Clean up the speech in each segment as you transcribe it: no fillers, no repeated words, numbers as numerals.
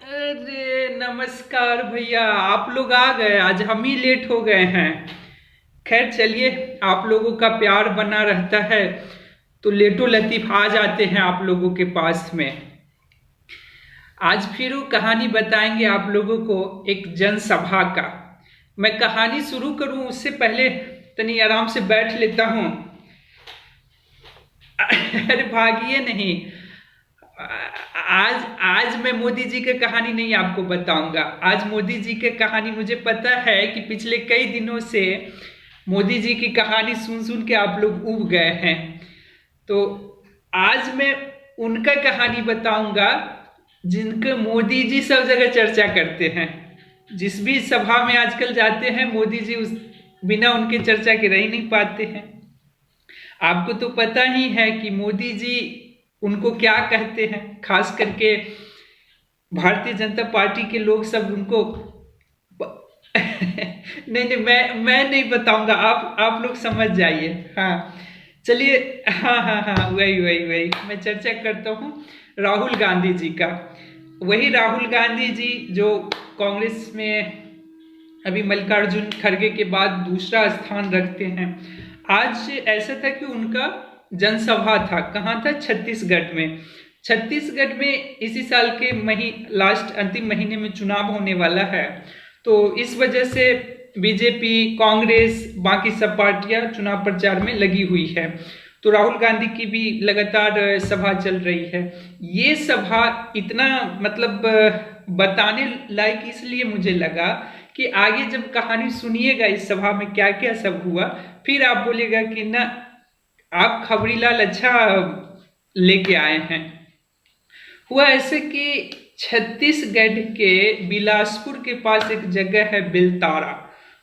अरे नमस्कार भैया, आप लोग आ गए। आज हम ही लेट हो गए हैं। खैर चलिए, आप लोगों का प्यार बना रहता है तो लेटो लतीफ आ जाते हैं आप लोगों के पास में। आज फिर वो कहानी बताएंगे आप लोगों को एक जनसभा का। मैं कहानी शुरू करूं उससे पहले तनी आराम से बैठ लेता हूं। अरे भागिए नहीं। आज आज मैं मोदी जी की कहानी नहीं आपको बताऊंगा। आज मोदी जी की कहानी, मुझे पता है कि पिछले कई दिनों से मोदी जी की कहानी सुन सुन के आप लोग उब गए हैं। तो आज मैं उनका कहानी बताऊंगा जिनके मोदी जी सब जगह चर्चा करते हैं। जिस भी सभा में आजकल जाते हैं मोदी जी उस बिना उनके चर्चा के रह ही नहीं पाते हैं। आपको तो पता ही है कि मोदी जी उनको क्या कहते हैं। खास करके भारतीय जनता पार्टी के लोग सब उनको नहीं नहीं, मैं नहीं बताऊंगा, आप लोग समझ जाइए। हाँ चलिए। हाँ हाँ हाँ, वही वही वही मैं चर्चा करता हूँ राहुल गांधी जी का। वही राहुल गांधी जी जो कांग्रेस में अभी मल्लिकार्जुन खड़गे के बाद दूसरा स्थान रखते हैं। आज ऐसा था कि उनका जनसभा था। कहाँ था? छत्तीसगढ़ में। छत्तीसगढ़ में इसी साल के लास्ट अंतिम महीने में चुनाव होने वाला है। तो इस वजह से बीजेपी, कांग्रेस, बाकी सब पार्टियां चुनाव प्रचार में लगी हुई है। तो राहुल गांधी की भी लगातार सभा चल रही है। ये सभा इतना मतलब बताने लायक इसलिए मुझे लगा कि आगे जब कहानी सुनिएगा इस सभा में क्या क्या सब हुआ, फिर आप बोलेगा कि ना, आप खबरीलाल अच्छा लेके आए हैं। हुआ ऐसे कि छत्तीसगढ़ के बिलासपुर के पास एक जगह है बेलतारा,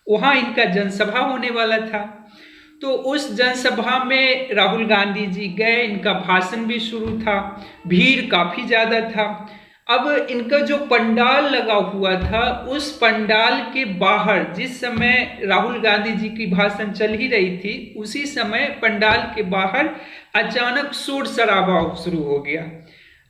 वहां इनका जनसभा होने वाला था। तो उस जनसभा में राहुल गांधी जी गए, इनका भाषण भी शुरू था, भीड़ काफी ज्यादा था। अब इनका जो पंडाल लगा हुआ था, उस पंडाल के बाहर जिस समय राहुल गांधी जी की भाषण चल ही रही थी, उसी समय पंडाल के बाहर अचानक शोर शराबा शुरू हो गया।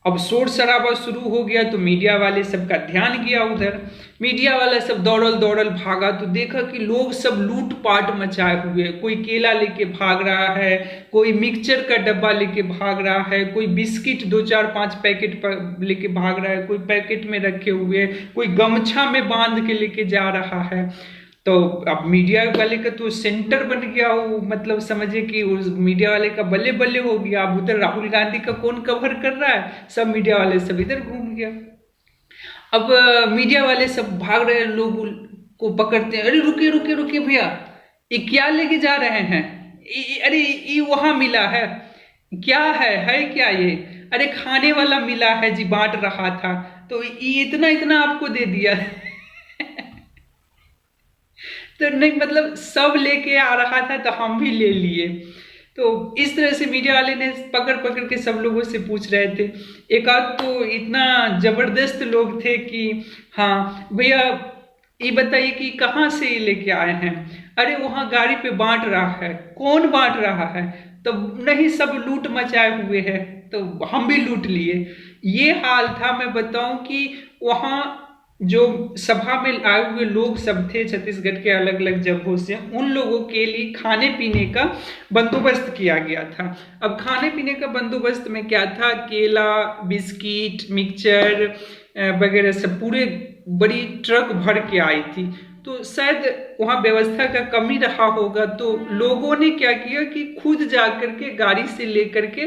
अब शोर शराबा शुरू हो गया तो मीडिया वाले सबका ध्यान गया उधर। मीडिया वाला सब दौड़ल दौड़ल भागा तो देखा कि लोग सब लूट पाट मचाए हुए। कोई केला लेके भाग रहा है, कोई मिक्सचर का डब्बा लेके भाग रहा है, कोई बिस्किट 2 4 5 पैकेट लेके भाग रहा है, कोई पैकेट में रखे हुए, कोई गमछा में बांध के लेके जा रहा है। तो अब मीडिया वाले का तो सेंटर बन गया वो, मतलब समझे कि उस मीडिया वाले का बल्ले बल्ले हो गया। अब उधर राहुल गांधी का कौन कवर कर रहा है, सब मीडिया वाले सब इधर घूम गया। अब मीडिया वाले सब भाग रहे हैं, लोग को पकड़ते हैं। अरे रुके रुके रुके भैया, ये क्या लेके जा रहे हैं? अरे ये वहां मिला है, क्या है क्या ये? अरे खाने वाला मिला है जी, बांट रहा था तो ये इतना इतना आपको दे दिया। तो नहीं, मतलब सब लेके आ रहा था तो हम भी ले लिए। तो इस तरह से मीडिया वाले ने पकड़ पकड़ के सब लोगों से पूछ रहे थे। एक आध तो इतना जबरदस्त लोग थे कि हाँ भैया ये बताइए कि कहाँ से ये लेके आए हैं? अरे वहां गाड़ी पे बांट रहा है। कौन बांट रहा है? तो नहीं, सब लूट मचाए हुए है तो हम भी लूट लिए। ये हाल था। मैं बताऊं कि वहां जो सभा में आए हुए लोग सब थे छत्तीसगढ़ के अलग अलग जगहों से, उन लोगों के लिए खाने पीने का बंदोबस्त किया गया था। अब खाने पीने का बंदोबस्त में क्या था? केला, बिस्किट, मिक्सचर वगैरह सब पूरे बड़ी ट्रक भर के आई थी। तो शायद वहाँ व्यवस्था का कमी रहा होगा, तो लोगों ने क्या किया कि खुद जा करके गाड़ी से लेकर के,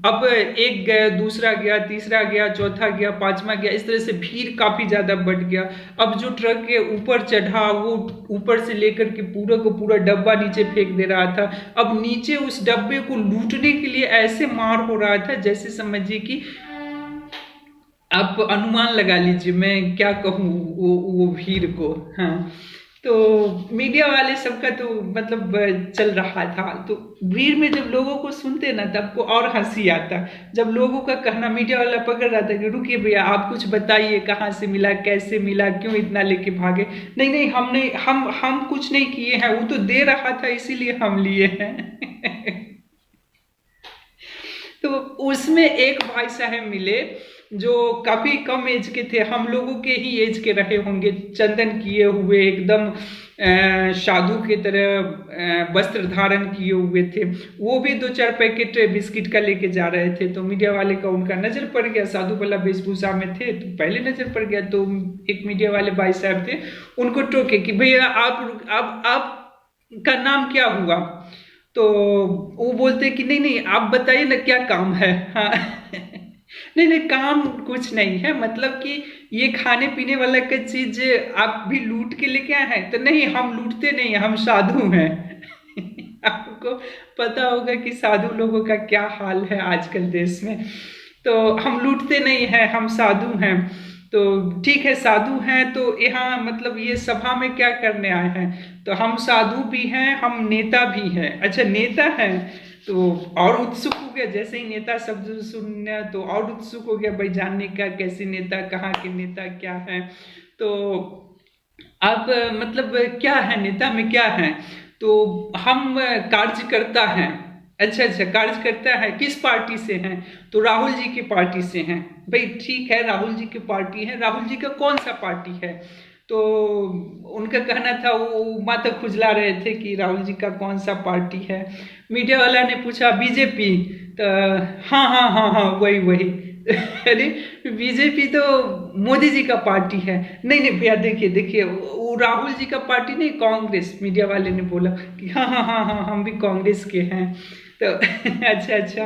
अब एक गया, दूसरा गया, तीसरा गया, चौथा गया, पांचवा गया, इस तरह से भीड़ काफी ज्यादा बढ़ गया। अब जो ट्रक के ऊपर चढ़ा वो ऊपर से लेकर के पूरा को पूरा डब्बा नीचे फेंक दे रहा था। अब नीचे उस डब्बे को लूटने के लिए ऐसे मार हो रहा था जैसे समझिए कि आप अनुमान लगा लीजिए मैं क्या कहूँ वो भीड़ को। हाँ, तो मीडिया वाले सबका तो मतलब चल रहा था। तो भीड़ में जब लोगों को सुनते ना तब को और हंसी आता। जब लोगों का कहना मीडिया वाला पकड़ रहा था कि रुकिए भैया, आप कुछ बताइए, कहाँ से मिला, कैसे मिला, क्यों इतना लेके भागे? नहीं नहीं, हम नहीं, हम कुछ नहीं किए हैं, वो तो दे रहा था इसीलिए हम लिए हैं। तो उसमें एक भाई साहब मिले, जो काफी कम एज के थे, हम लोगों के ही एज के रहे होंगे, चंदन किए हुए एकदम साधु की तरह वस्त्र धारण किए हुए थे। वो भी 2-4 पैकेट बिस्किट का लेके जा रहे थे। तो मीडिया वाले का उनका नजर पड़ गया, साधु वाला वेशभूषा में थे तो पहले नजर पड़ गया। तो एक मीडिया वाले भाई साहब थे, उनको टोके कि भैया आप का नाम क्या हुआ। तो वो बोलते कि नहीं नहीं आप बताइए ना क्या काम है। हाँ नहीं नहीं काम कुछ नहीं है, मतलब कि ये खाने पीने वाला का चीज आप भी लूट के लेके आए हैं। तो नहीं हम लूटते नहीं, हम साधु हैं। आपको पता होगा कि साधु लोगों का क्या हाल है आजकल देश में। तो हम लूटते नहीं हैं, हम साधु हैं। तो ठीक है साधु हैं, तो यहाँ मतलब ये सभा में क्या करने आए हैं। तो हम साधु भी हैं, हम नेता भी हैं। अच्छा नेता हैं, तो और उत्सुक हो गया, जैसे ही नेता शब्द सुनना तो और उत्सुक हो गया भाई जानने का, कैसे नेता, कहाँ के नेता, क्या है। तो आप मतलब क्या है, नेता में क्या है। तो हम कार्यकर्ता हैं। अच्छा अच्छा कार्यकर्ता है, किस पार्टी से हैं। तो राहुल जी की पार्टी से हैं। भाई ठीक है राहुल जी की पार्टी है, राहुल जी का कौन सा पार्टी है। तो उनका कहना था, वो माथा खुजला रहे थे कि राहुल जी का कौन सा पार्टी है। मीडिया वाला ने पूछा बीजेपी। तो हाँ हाँ हाँ हाँ वही वही। अरे बीजेपी तो मोदी जी का पार्टी है। नहीं नहीं भैया देखिए देखिए वो राहुल जी का पार्टी नहीं, कांग्रेस। मीडिया वाले ने बोला कि हाँ हाँ हाँ हाँ हम भी कांग्रेस के हैं। तो अच्छा अच्छा,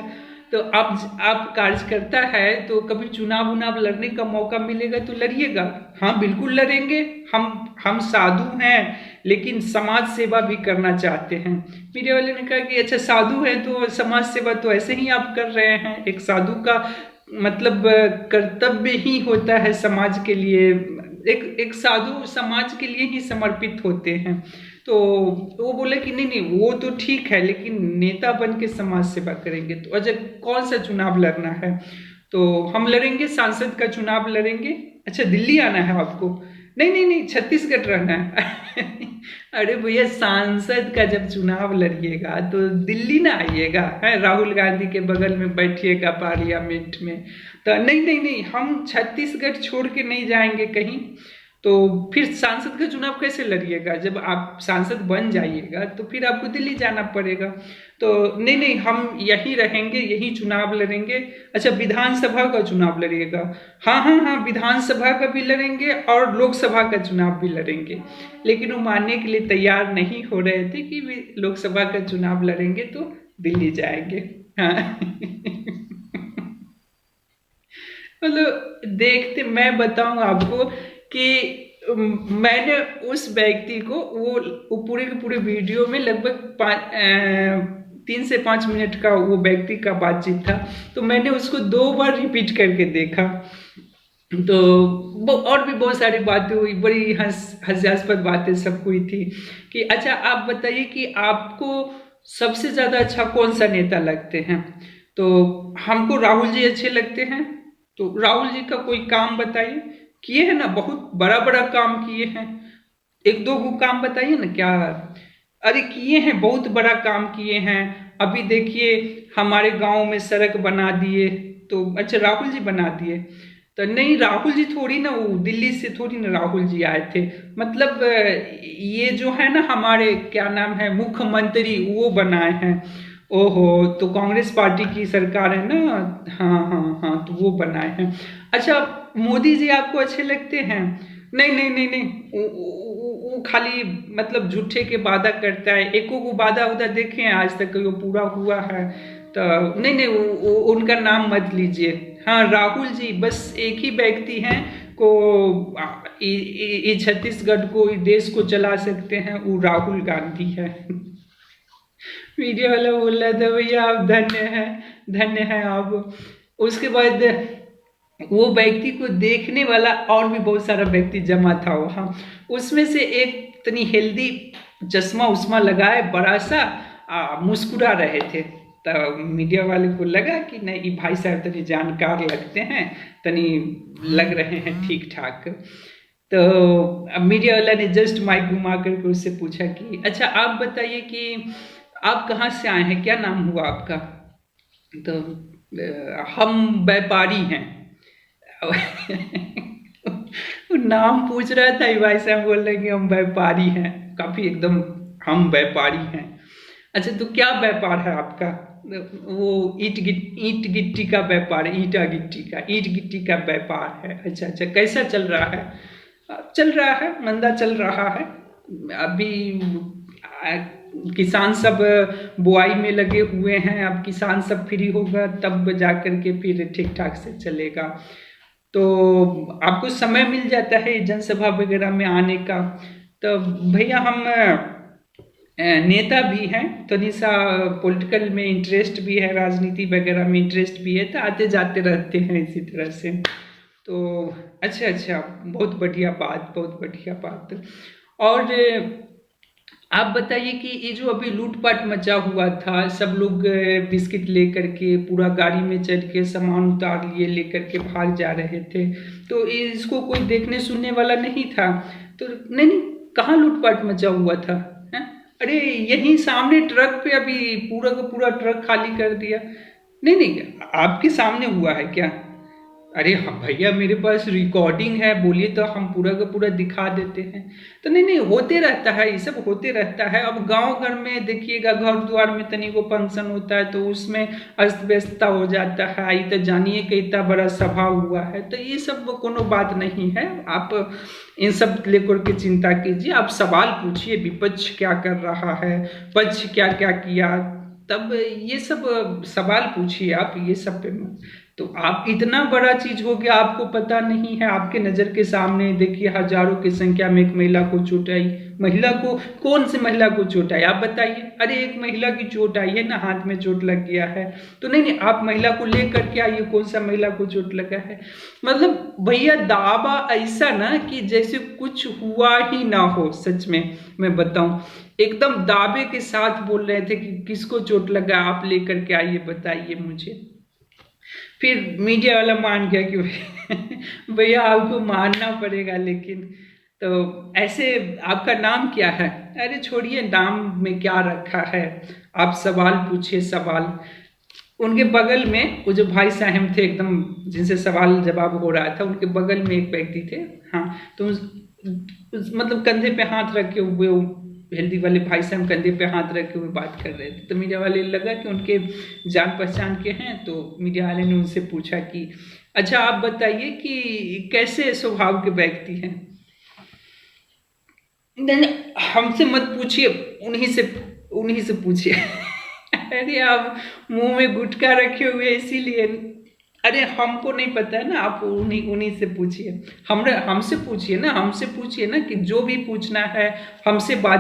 तो आप कार्यकर्ता है तो कभी चुनाव उनाव लड़ने का मौका मिलेगा तो लड़िएगा। हाँ बिल्कुल लड़ेंगे। हम साधु हैं लेकिन समाज सेवा भी करना चाहते हैं। मीडिया वाले ने कहा कि अच्छा साधु है तो समाज सेवा तो ऐसे ही आप कर रहे हैं। एक साधु का मतलब कर्तव्य ही होता है समाज के लिए। एक साधु समाज के लिए ही समर्पित होते हैं। तो वो बोले कि नहीं नहीं वो तो ठीक है, लेकिन नेता बन के समाज सेवा करेंगे। तो अच्छा कौन सा चुनाव लड़ना है। तो हम लड़ेंगे, सांसद का चुनाव लड़ेंगे। अच्छा दिल्ली आना है आपको। नहीं नहीं नहीं छत्तीसगढ़ रहना है। अरे भैया सांसद का जब चुनाव लड़िएगा तो दिल्ली ना आइएगा, है राहुल गांधी के बगल में बैठिएगा पार्लियामेंट में। तो नहीं नहीं नहीं हम छत्तीसगढ़ छोड़ के नहीं जाएंगे कहीं। तो फिर सांसद का चुनाव कैसे लड़िएगा, जब आप सांसद बन जाइएगा तो फिर आपको दिल्ली जाना पड़ेगा। तो नहीं नहीं हम यहीं रहेंगे, यहीं चुनाव लड़ेंगे। अच्छा विधानसभा का चुनाव लड़िएगा। हाँ हाँ हाँ विधानसभा का भी लड़ेंगे और लोकसभा का चुनाव भी लड़ेंगे। लेकिन वो मानने के लिए तैयार नहीं हो रहे थे कि भी लोकसभा का चुनाव लड़ेंगे तो दिल्ली जाएंगे। हाँ मतलब देखते, मैं बताऊं आपको कि मैंने उस व्यक्ति को वो पूरे के पूरे वीडियो में लगभग 3 से 5 मिनट का वो व्यक्ति का बातचीत था। तो मैंने उसको 2 बार रिपीट करके देखा। तो और भी बहुत सारी बातें हुई, बड़ी हास्यास्पद बातें सब हुई थी। कि अच्छा आप बताइए कि आपको सबसे ज्यादा अच्छा कौन सा नेता लगते हैं। तो हमको राहुल जी अच्छे लगते हैं। तो राहुल जी का कोई काम बताइए, किए हैं ना, बहुत बड़ा बड़ा काम किए हैं। 1-2 को काम बताइए ना क्या। अरे किए हैं, बहुत बड़ा काम किए हैं। अभी देखिए हमारे गांव में सड़क बना दिए। तो अच्छा राहुल जी बना दिए। तो नहीं राहुल जी थोड़ी ना, वो दिल्ली से थोड़ी ना राहुल जी आए थे। मतलब ये जो है ना हमारे क्या नाम है मुख्यमंत्री, वो बनाए हैं। ओहो तो कांग्रेस पार्टी की सरकार है ना। हाँ हाँ हाँ तो वो बनाए हैं। अच्छा मोदी जी आपको अच्छे लगते हैं। नहीं नहीं नहीं नहीं वो खाली मतलब झूठे के वादा करता है। एको को वादा उदा देखे हैं आज तक वो पूरा हुआ है। तो नहीं नहीं उनका नाम मत लीजिए। हाँ राहुल जी बस एक ही व्यक्ति हैं को ये छत्तीसगढ़ को, इस देश को चला सकते हैं, वो राहुल गांधी है। मीडिया वाला बोल रहा था भैया आप धन्य हैं आप। उसके बाद वो व्यक्ति को देखने वाला और भी बहुत सारा व्यक्ति जमा था वहाँ। उसमें से एक इतनी हेल्दी चश्मा उस्मा लगाए बड़ा सा मुस्कुरा रहे थे। तो मीडिया वाले को लगा कि नहीं भाई साहब तनी जानकार लगते हैं, तनी लग रहे हैं ठीक ठाक। तो अब मीडिया वाला ने जस्ट माइक घुमा करके उससे पूछा कि अच्छा आप बताइए कि आप कहाँ से आए हैं, क्या नाम हुआ आपका। तो हम व्यापारी हैं। वो नाम पूछ रहा था, भाई साहब बोल रहे कि हम व्यापारी हैं, काफी एकदम हम व्यापारी हैं। अच्छा, तो क्या व्यापार है आपका? वो ईट गिट्टी का व्यापार, ईट गिट्टी का व्यापार है। अच्छा अच्छा, कैसा चल रहा है? चल रहा है, मंदा चल रहा है अभी। आ, किसान सब बुआई में लगे हुए हैं, अब किसान सब फ्री होगा तब जा करके फिर ठीक ठाक से चलेगा। तो आपको समय मिल जाता है जनसभा वगैरह में आने का। तो भैया हम नेता भी हैं, थोड़ी सा पॉलिटिकल में इंटरेस्ट भी है, राजनीति वगैरह में इंटरेस्ट भी है, तो आते जाते रहते हैं इसी तरह से। तो अच्छा अच्छा, बहुत बढ़िया बात, बहुत बढ़िया बात। और आप बताइए कि ये जो अभी लूटपाट मचा हुआ था, सब लोग बिस्किट लेकर के पूरा गाड़ी में चढ़ के सामान उतार लिए लेकर के भाग जा रहे थे, तो इसको कोई देखने सुनने वाला नहीं था। तो नहीं नहीं, कहाँ लूटपाट मचा हुआ था? हैं? अरे यहीं सामने ट्रक पे अभी पूरा का पूरा ट्रक खाली कर दिया। नहीं नहीं, आपके सामने हुआ है क्या? अरे हाँ भैया, मेरे पास रिकॉर्डिंग है, बोलिए तो हम पूरा का पूरा दिखा देते हैं। तो नहीं नहीं, होते रहता है, ये सब होते रहता है। अब गांव घर में देखिएगा, घर द्वार में तनी को फंक्शन होता है तो उसमें अस्त व्यस्तता हो जाता है। ये तो जानिए कि इतना बड़ा सभा हुआ है, तो ये सब कोनो बात नहीं है। आप इन सब लेकर के चिंता कीजिए, आप सवाल पूछिए, विपक्ष क्या कर रहा है, पक्ष क्या क्या किया, तब ये सब सवाल पूछिए आप, ये सब पे। तो आप इतना बड़ा चीज हो गया, आपको पता नहीं है? आपके नजर के सामने देखिए, हजारों की संख्या में एक महिला को चोट आई। महिला को, कौन सी महिला को चोट आई आप बताइए? अरे एक महिला की चोट आई है ना, हाथ में चोट लग गया है। तो नहीं नहीं, आप महिला को लेकर के आइए, कौन सा महिला को चोट लगा है? मतलब भैया दावा ऐसा ना कि जैसे कुछ हुआ ही ना हो। सच में मैं बताऊं, एकदम दावे के साथ बोल रहे थे कि किसको चोट लगा, आप लेकर के आइए, बताइए मुझे। फिर मीडिया वाला मान गया कि भैया आपको मानना पड़ेगा, लेकिन तो ऐसे आपका नाम क्या है? अरे छोड़िए, नाम में क्या रखा है, आप सवाल पूछिए सवाल। उनके बगल में वो जो भाई साहब थे एकदम, जिनसे सवाल जवाब हो रहा था, उनके बगल में एक व्यक्ति थे। हाँ, तो मतलब कंधे पे हाथ रखे हुए, हेल्दी वाले भाई साहब कंधे पे हाथ रखे हुए बात कर रहे थे। तो मीडिया वाले लगा कि उनके जान पहचान के हैं, तो मीडिया वाले ने उनसे पूछा कि अच्छा आप बताइए कि कैसे स्वभाव के व्यक्ति हैं? नहीं, हमसे मत पूछिए, उन्हीं से पूछिए। अरे आप मुंह में गुटखा रखे हुए इसीलिए। अरे हमको नहीं पता है ना, आप उन्हीं उन्हीं से पूछिए। हमसे पूछिए ना, हमसे पूछिए ना, कि जो भी पूछना है हमसे बात